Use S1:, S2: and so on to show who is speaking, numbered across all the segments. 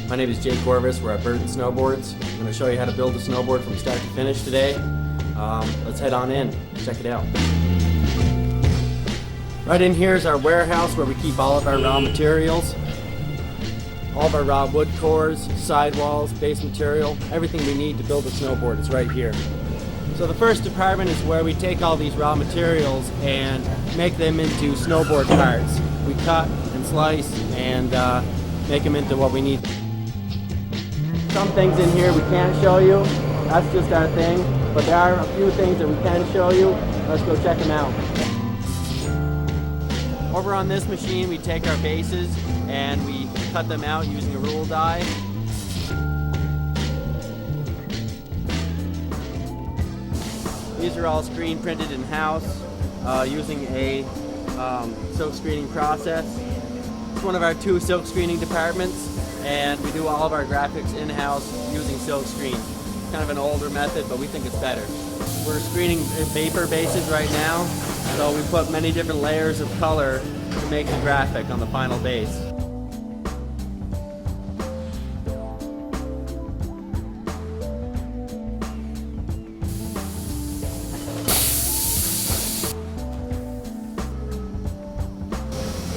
S1: My name is Jake Corvus. We're at Burton Snowboards. I'm going to show you how to build a snowboard from start to finish today. Let's head on in, check it out. Right in here is our warehouse where we keep all of our raw materials. All of our raw wood cores, sidewalls, base material, everything we need to build a snowboard is right here. So the first department is where we take all these raw materials and make them into snowboard parts. We cut and slice and make them into what we need. Some things in here we can't show you, that's just our thing, but there are a few things that we can show you. Let's go check them out. Over on this machine we take our bases and we cut them out using a rule die. These are all screen printed in-house using a silk screening process. It's one of our 2 silk screening departments, and we do all of our graphics in-house using silk screen. It's kind of an older method, but we think it's better. We're screening vapor bases right now, so we put many different layers of color to make the graphic on the final base.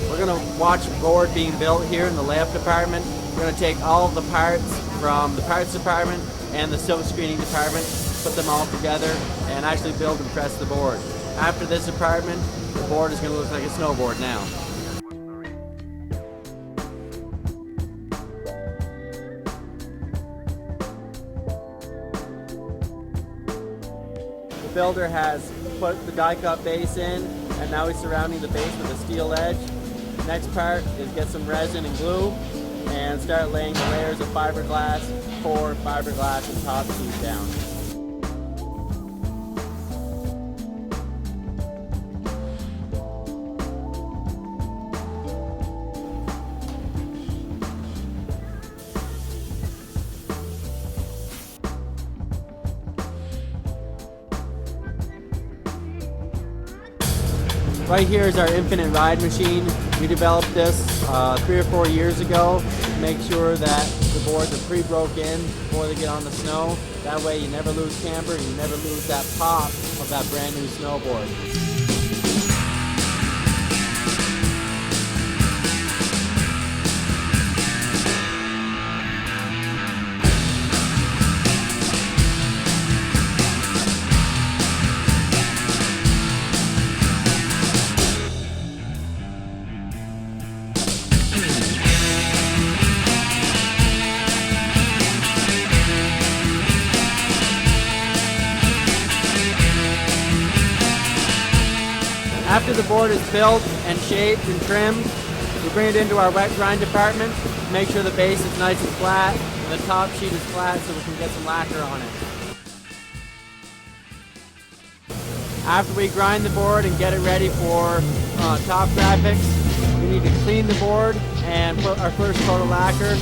S1: We're going to watch a board being built here in the layup department. We're going to take all of the parts from the parts department and the silk screening department, put them all together, and actually build and press the board. After this department, the board is going to look like a snowboard now. The builder has put the die cut base in, and now he's surrounding the base with a steel edge. Next part is get some resin and glue and start laying the layers of fiberglass, core, fiberglass, and top sheet down. Right here is our infinite ride machine. We developed this 3 or 4 years ago to make sure that the boards are pre-broke in before they get on the snow. That way you never lose camber and you never lose that pop of that brand new snowboard. After the board is built and shaped and trimmed, we bring it into our wet grind department to make sure the base is nice and flat and the top sheet is flat so we can get some lacquer on it. After we grind the board and get it ready for top graphics, we need to clean the board and put our first coat of lacquer.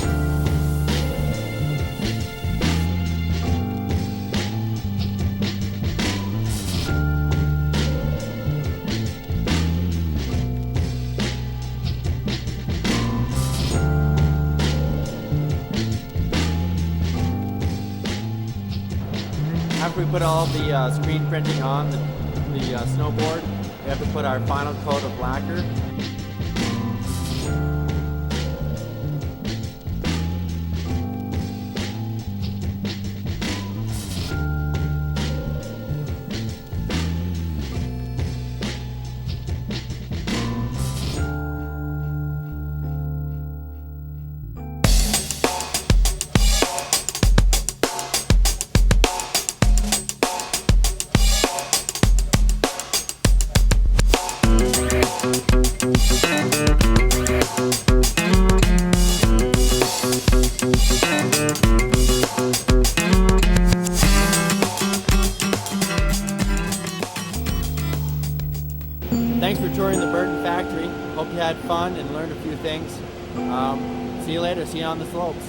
S1: After we put all the screen printing on the snowboard, we have to put our final coat of lacquer. Thanks for touring the Burton factory. Hope you had fun and learned a few things. See you later. See you on the slopes.